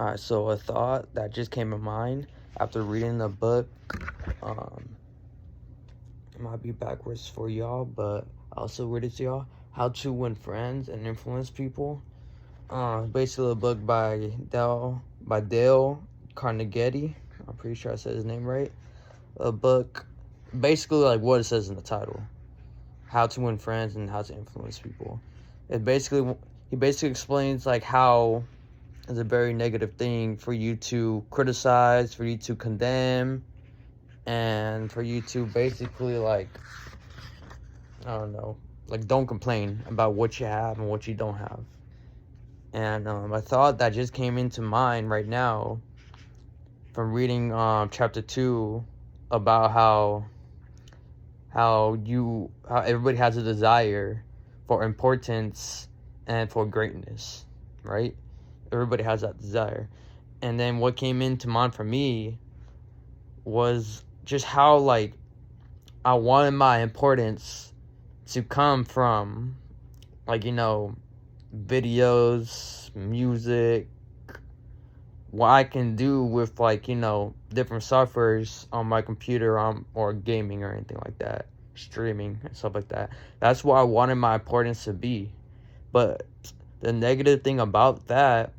Alright, so a thought that just came to mind after reading the book, it might be backwards for y'all, but I'll also read it to y'all. How to Win Friends and Influence People. Basically a book by Dale Carnegie. I'm pretty sure I said his name right. A book, basically like what it says in the title. How to Win Friends and How to Influence People. He basically explains like how it's a very negative thing for you to criticize, for you to condemn, and for you to basically like, I don't know, like don't complain about what you have and what you don't have. And a thought that just came into mind right now from reading chapter 2 about how everybody has a desire for importance and for greatness, right? Everybody has that desire. And then what came into mind for me was just how like I wanted my importance to come from like, videos, music, what I can do with like, different softwares on my computer, or gaming or anything like that, streaming and stuff like that. That's what I wanted my importance to be. But the negative thing about that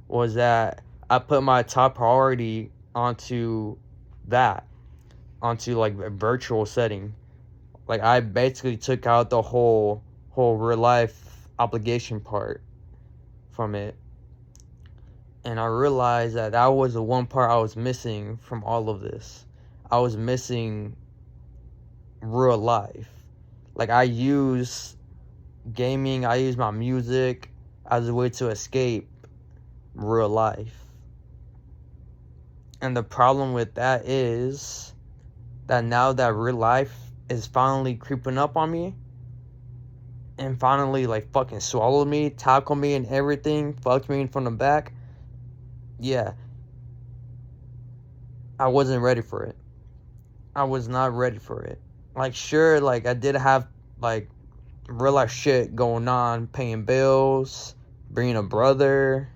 was that I put my top priority onto like a virtual setting. Like I basically took out the whole real life obligation part from it. And I realized that was the one part I was missing from all of this. I was missing real life. Like I use gaming, I use my music as a way to escape real life. And the problem with that is that now that real life is finally creeping up on me and finally like fucking swallowed me, tackled me and everything, fucked me from the back, yeah, I wasn't ready for it. I was not ready for it. Like, sure, like I did have like real life shit going on, paying bills, being a brother,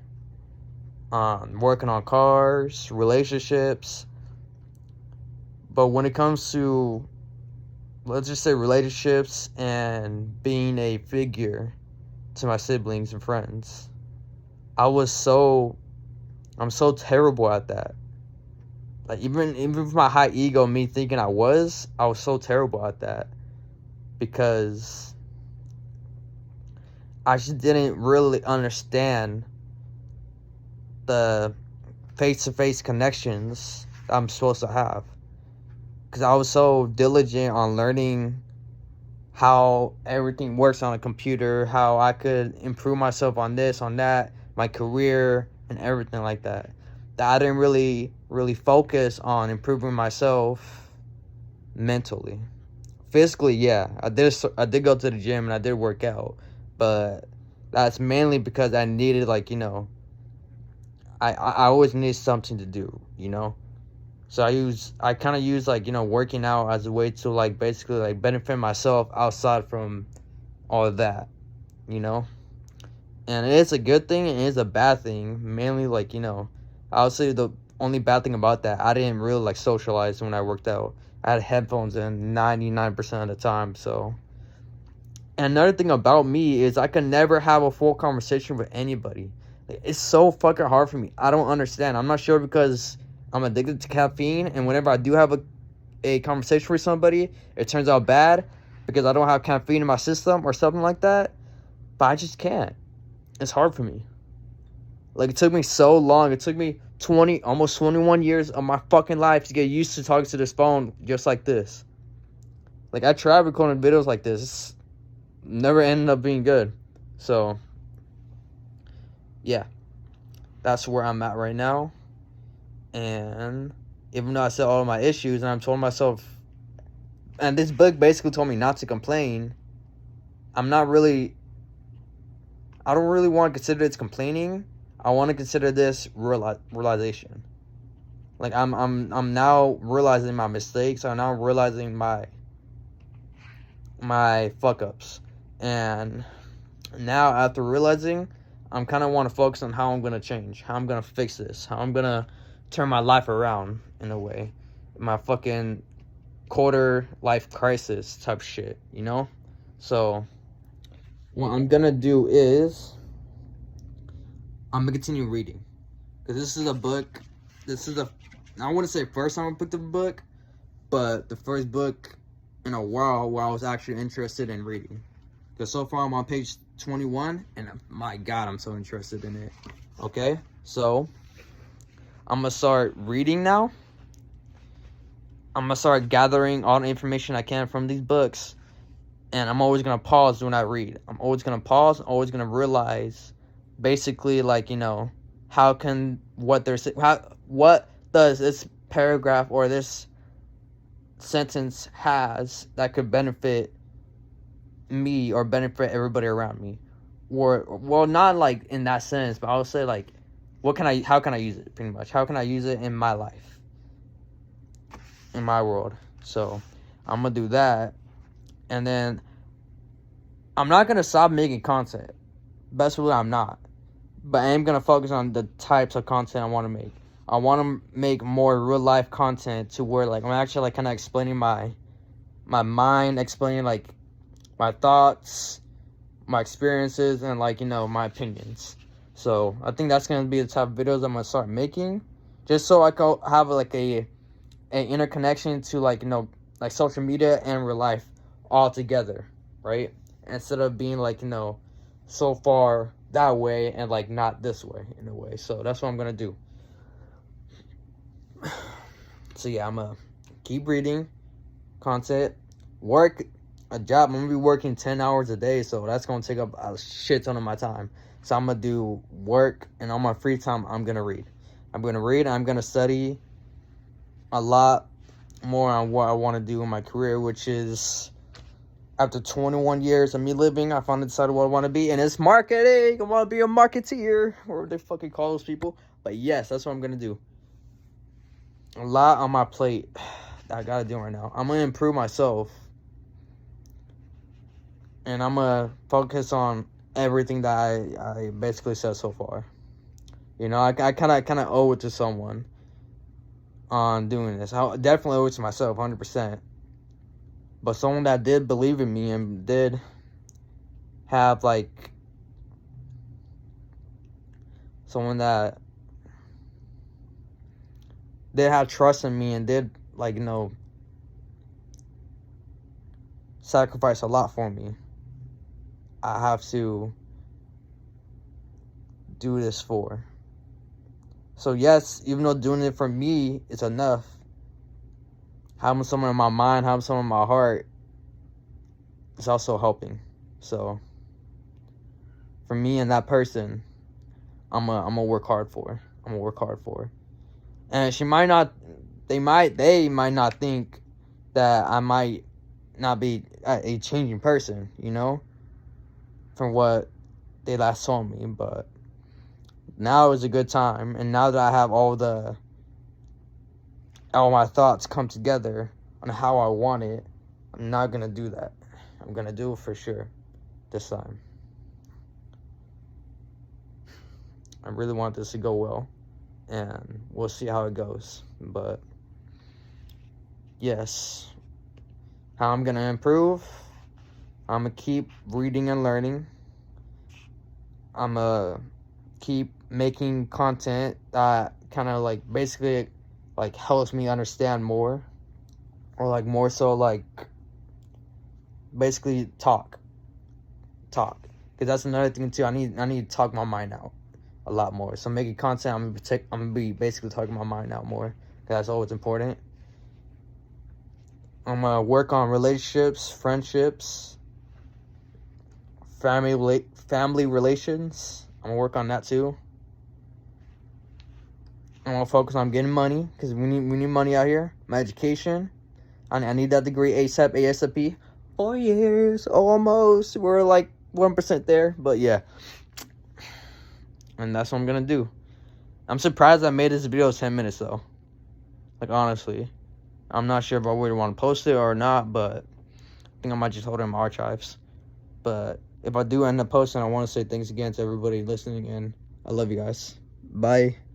working on cars, relationships. But when it comes to, let's just say, relationships and being a figure to my siblings and friends, I'm so terrible at that. Like even with my high ego, me thinking I was so terrible at that, because I just didn't really understand the face-to-face connections I'm supposed to have. Because I was so diligent on learning how everything works on a computer, how I could improve myself on this, on that, my career, and everything like that. That I didn't really focus on improving myself mentally. Physically, yeah, I did go to the gym and I did work out, but that's mainly because I needed I always needed something to do, So I kind of use working out as a way to basically benefit myself outside from all of that, And it is a good thing and it is a bad thing. Mainly I would say the only bad thing about that, I didn't really socialize when I worked out. I had headphones in 99% of the time, so. And another thing about me is I can never have a full conversation with anybody. It's so fucking hard for me. I don't understand. I'm not sure because I'm addicted to caffeine, and whenever I do have a conversation with somebody, it turns out bad because I don't have caffeine in my system or something like that. But I just can't. It's hard for me. It took me so long. It took me almost 21 years of my fucking life to get used to talking to this phone just like this. I tried recording videos like this. It's never ended up being good. So, yeah. That's where I'm at right now. And even though I said all of my issues and I'm told myself, and this book basically told me not to complain, I don't really want to consider it complaining. I want to consider this realization. I'm now realizing my mistakes. I'm now realizing my fuck ups. And now after realizing, I'm kind of want to focus on how I'm gonna change, how I'm gonna fix this, how I'm gonna turn my life around in a way, my fucking quarter life crisis type shit, you know. So what I'm gonna do is I'm gonna continue reading, because this is a book. This is I wouldn't say first time I picked up a book, but the first book in a while where I was actually interested in reading. Because so far I'm on page 21, and my God, I'm so interested in it. Okay, so I'm gonna start reading now. I'm gonna start gathering all the information I can from these books, and I'm always gonna pause when I read. I'm always gonna pause. I'm always gonna realize, basically, like, you know, how can what does this paragraph or this sentence has that could benefit me or benefit everybody around me, or, well, not like in that sense, but I would say like, how can I use it, pretty much, how can I use it in my life, in my world. So I'm gonna do that, and then I'm not gonna stop making content. Best believe I'm not, but I am gonna focus on the types of content I want to make. I want to make more real life content to where like I'm actually like kind of explaining my mind, explaining like my thoughts, my experiences, and like, you know, my opinions. So I think that's gonna be the type of videos I'm gonna start making, just so I can have like a interconnection to, like, you know, like social media and real life all together, right? Instead of being like, you know, so far that way and like not this way in a way. So that's what I'm gonna do. So yeah, I'm gonna keep reading content, work a job. I'm gonna be working 10 hours a day, so that's gonna take up a shit ton of my time. So I'm gonna do work, and on my free time I'm gonna read. I'm gonna study a lot more on what I want to do in my career, which is, after 21 years of me living, I finally decided what I want to be, and it's marketing. I want to be a marketeer, or what they fucking call those people. But yes, that's what I'm gonna do. A lot on my plate that I gotta do right now. I'm gonna improve myself, and I'm gonna focus on everything that I basically said so far. You know, I kind of owe it to someone on doing this. I definitely owe it to myself, 100%. But someone that did believe in me and did have, like, someone that did have trust in me and did, like, you know, sacrifice a lot for me. I have to do this for. So yes, even though doing it for me is enough, having someone in my mind, having someone in my heart is also helping. So for me and that person, I'm gonna work hard for. And they might not think that I might not be a changing person, you know, from what they last told me. But now is a good time, and now that I have all my thoughts come together on how I want it, I'm not gonna do that. I'm gonna do it for sure this time. I really want this to go well, and we'll see how it goes. But yes, how I'm gonna improve, I'm gonna keep reading and learning. I'm gonna keep making content that kind of like basically like helps me understand more, or like more so like basically talk, because that's another thing too. I need to talk my mind out a lot more. So making content, I'm gonna be basically talking my mind out more, because that's always important. I'm gonna work on relationships, friendships, family relations. I'm gonna work on that too. I'm gonna focus on getting money, because we need money out here. My education, I need that degree ASAP. 4 years almost. We're like 1% there, but yeah. And that's what I'm gonna do. I'm surprised I made this video 10 minutes though. Like, honestly, I'm not sure if I would want to post it or not, but I think I might just hold it in my archives. But if I do end up posting, I want to say thanks again to everybody listening, and I love you guys. Bye.